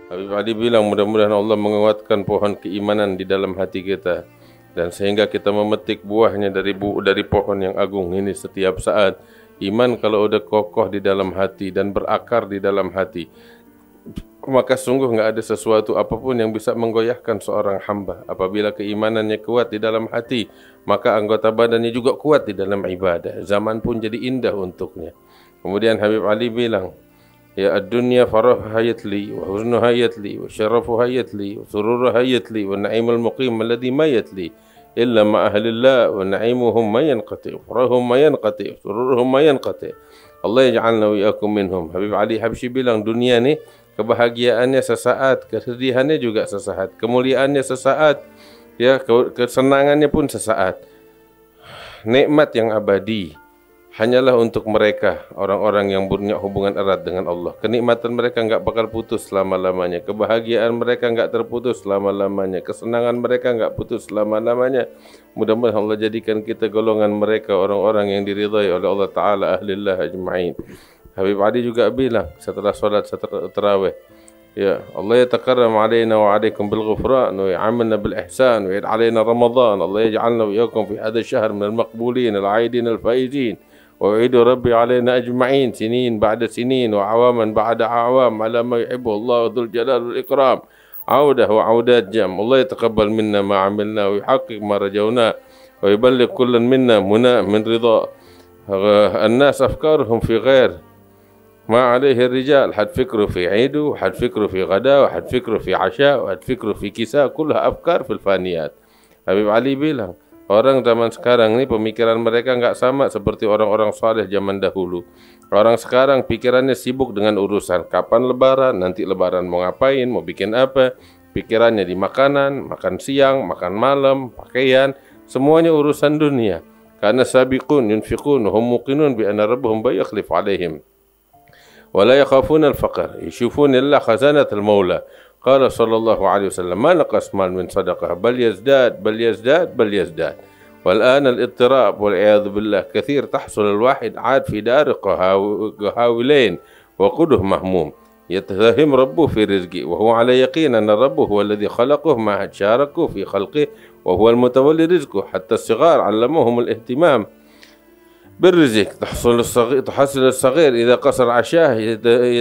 Habib Ali bilang mudah-mudahan Allah menguatkan pohon keimanan di dalam hati kita dan sehingga kita memetik buahnya dari pohon yang agung ini setiap saat. Iman kalau udah kokoh di dalam hati dan berakar di dalam hati, maka sungguh enggak ada sesuatu apapun yang bisa menggoyahkan seorang hamba. Apabila keimanannya kuat di dalam hati, maka anggota badannya juga kuat di dalam ibadah. Zaman pun jadi indah untuknya. Kemudian Habib Ali bilang, ya ad-dunya farah hayatli wa huznu hayatli wa syarafu hayatli wa sururu hayatli wa na'imul muqim alladhi ma yatli illa ma ahlillah wa na'imuhum ma yanqati farahum ma yanqati sururuhum ma yanqati. Allah yaj'alna wa iyyakum minhum. Habib Ali Habsyi bilang dunia ni kebahagiaannya sesaat, kesedihannya juga sesaat, kemuliaannya sesaat, ya kesenangannya pun sesaat. Nikmat yang abadi hanyalah untuk mereka, orang-orang yang punya hubungan erat dengan Allah. Kenikmatan mereka enggak bakal putus selama-lamanya. Kebahagiaan mereka enggak terputus selama-lamanya. Kesenangan mereka enggak putus selama-lamanya. Mudah-mudahan Allah jadikan kita golongan mereka, orang-orang yang diridhai oleh Allah Ta'ala, ahlillah ajma'in. Habib Ali juga bilang setelah solat tarawih, ya Allah yataqarram alaina wa alaikum bil ghufran wa ya'amna bil ihsan wa yad alaina Ramadan. Allah yaj'alna wa iyyakum fi hadha ash-shahr min al-maqbulin al-'aidin al-faizin. وعيد ربي علينا أجمعين سنين بعد سنين وعواما بعد أعوام على ما يحبه الله ذو الجلال والإكرام عودة وعودات جم. الله يتقبل منا ما عملنا ويحقق ما رجونا ويبلغ كل منا منى من رضا الناس. أفكارهم في غير ما عليه الرجال. حد فكره في عيده وحد فكره في غداء وحد فكره في عشاء وحد فكره في كساء. كلها أفكار في الفانيات. Habib Ali bilang, orang zaman sekarang ini pemikiran mereka enggak sama seperti orang-orang saleh zaman dahulu. Orang sekarang pikirannya sibuk dengan urusan kapan lebaran, nanti lebaran mau ngapain, mau bikin apa. Pikirannya di makanan, makan siang, makan malam, pakaian, semuanya urusan dunia. Karena sabiqun yunfiqun hum muqinun bi anna rabbuhum bayakhlif alaihim. Wa la yakhafuna al-faqr, yashufuna illa khazanat al-maula. قال صلى الله عليه وسلم ما نقص مال من صدقة بل يزداد بل يزداد بل يزداد. والآن الاضطراب والعياذ بالله كثير تحصل الواحد عاد في دار قهاولين وقده مهموم يتهم ربه في رزقه وهو على يقين أن ربه هو الذي خلقه ما شاركه في خلقه وهو المتولي رزقه. حتى الصغار علموهم الاهتمام بالرزق. تحصل الصغير إذا قصر عشاه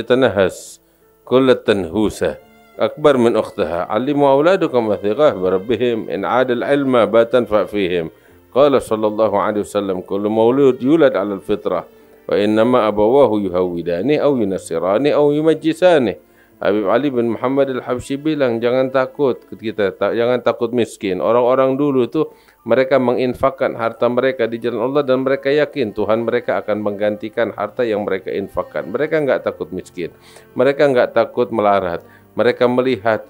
يتنهس كل التنهوسة أكبر من أختها. علموا أولادكم وثقاه بربهم إن عاد العلم بات تنفع فيهم. قال صلى الله عليه وسلم كل مولود يولد على الفطرة وإنما أبواه يهودانه أو ينصرانه أو يمجسانه. Habib Ali bin Muhammad al-Habsyi bilang jangan takut jangan takut miskin. Orang-orang dulu itu mereka menginfakkan harta mereka di jalan Allah dan mereka yakin Tuhan mereka akan menggantikan harta yang mereka infakkan. Mereka enggak takut miskin. Mereka enggak takut melarat. Mereka melihat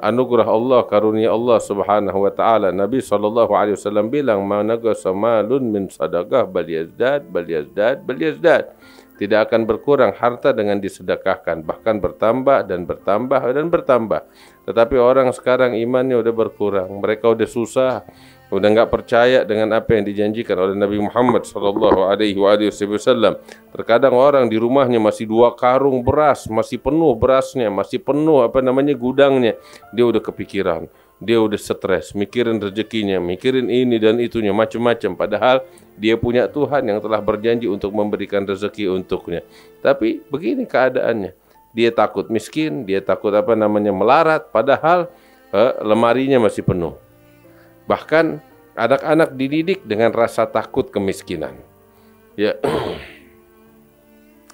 anugerah Allah, karunia Allah Subhanahu wa taala. Nabi SAW bilang, "Ma naqasa malun min sadaqah bal yazdad bal yazdad bal yazdad." Tidak akan berkurang harta dengan disedekahkan, bahkan bertambah dan bertambah dan bertambah. Tetapi orang sekarang imannya udah berkurang, mereka udah susah, udah enggak percaya dengan apa yang dijanjikan oleh Nabi Muhammad SAW. Terkadang orang di rumahnya masih 2 karung beras, masih penuh berasnya, masih penuh gudangnya, dia udah kepikiran, dia udah stres, mikirin rezekinya, mikirin ini dan itunya, macam-macam. Padahal dia punya Tuhan yang telah berjanji untuk memberikan rezeki untuknya. Tapi begini keadaannya, dia takut miskin, dia takut melarat, padahal lemarinya masih penuh. Bahkan anak-anak dididik dengan rasa takut kemiskinan. Ya,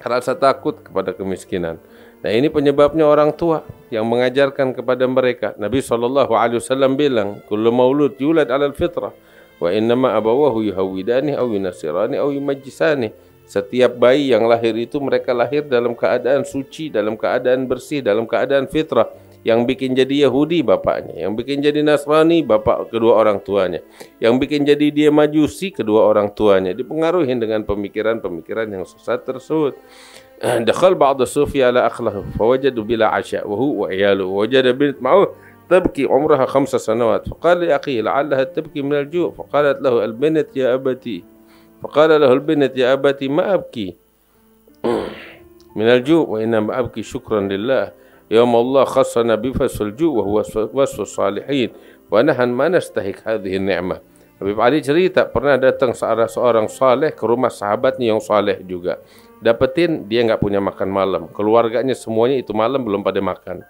rasa takut kepada kemiskinan. Nah, ini penyebabnya orang tua yang mengajarkan kepada mereka. Nabi SAW bilang, "Kullu maulud yulad 'alal fitrah wa innama abawahu yuhawwidani aw yunassirani aw yumajjisani." Setiap bayi yang lahir itu mereka lahir dalam keadaan suci, dalam keadaan bersih, dalam keadaan fitrah. Yang bikin jadi Yahudi bapaknya, yang bikin jadi Nasrani bapak kedua orang tuanya, yang bikin jadi dia Majusi kedua orang tuanya, dipengaruhi dengan pemikiran-pemikiran yang sesat tersebut. Dakhal ba'd as-sufi ala akhlahu fawajadu bila 'asha wa huwa wa 'iyaluhu wajada bint ma'ahu تبكي عمرها 5 سنوات فقال لأخيه لعلها تبكي من الجوع فقالت له البنت يا أبتي فقال له البنت يا أبتي ما أبكي من الجوع وإنما أبكي شكرا لله Yaum Allah khassa nabi fasul ju' wa huwa wasfus salihin wa nahan ma nastahik hadhihi ni'mah. Habib Ali cerita pernah datang seorang saleh ke rumah sahabatnya yang saleh juga. Dapetin dia enggak punya makan malam. Keluarganya semuanya itu malam belum pada makan.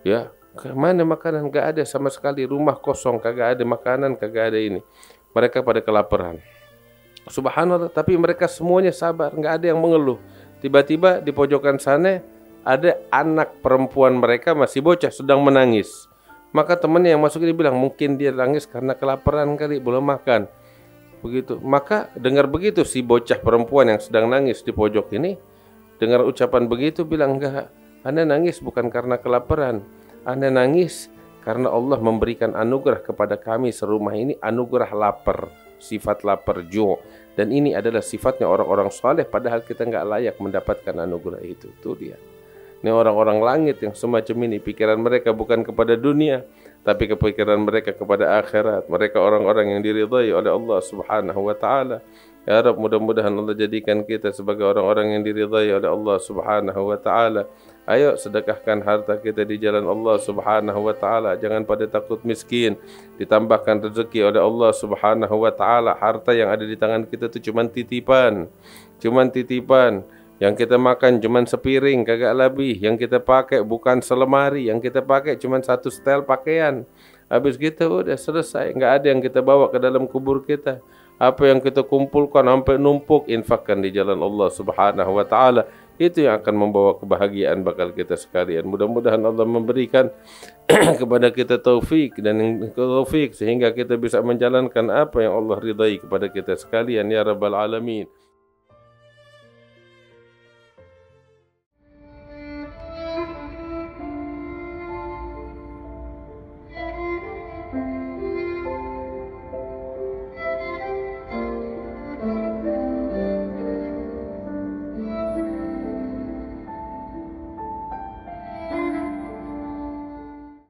Ya, ke mana makanan? Enggak ada sama sekali. Rumah kosong, kagak ada makanan, kagak ada ini. Mereka pada kelaparan. Subhanallah, tapi mereka semuanya sabar, enggak ada yang mengeluh. Tiba-tiba di pojokan sana ada anak perempuan mereka masih bocah sedang menangis. Maka temannya yang masuk ini bilang, mungkin dia nangis karena kelaparan kali, belum makan. Begitu. Maka dengar begitu si bocah perempuan yang sedang nangis di pojok ini, dengar ucapan begitu bilang, enggak, Anda nangis bukan karena kelaparan. Anda nangis karena Allah memberikan anugerah kepada kami serumah ini, anugerah lapar, sifat lapar, ju'. Dan ini adalah sifatnya orang-orang saleh, padahal kita enggak layak mendapatkan anugerah itu. Itu dia. Ini orang-orang langit yang semacam ini, pikiran mereka bukan kepada dunia, tapi kepikiran mereka kepada akhirat. Mereka orang-orang yang diridhai oleh Allah Subhanahu wa taala. Ya Rabb, mudah-mudahan Allah jadikan kita sebagai orang-orang yang diridhai oleh Allah Subhanahu wa taala. Ayo sedekahkan harta kita di jalan Allah Subhanahu wa taala. Jangan pada takut miskin. Ditambahkan rezeki oleh Allah Subhanahu wa taala. Harta yang ada di tangan kita itu cuma titipan. Cuma titipan. Yang kita makan cuma sepiring, kagak lebih. Yang kita pakai bukan selemari. Yang kita pakai cuma satu setel pakaian. Habis gitu udah selesai. Enggak ada yang kita bawa ke dalam kubur kita. Apa yang kita kumpulkan sampai numpuk, infakkan di jalan Allah Subhanahu wa taala. Itu yang akan membawa kebahagiaan bakal kita sekalian. Mudah-mudahan Allah memberikan kepada kita taufik dan taufik sehingga kita bisa menjalankan apa yang Allah ridai kepada kita sekalian, ya Rabbal Alamin.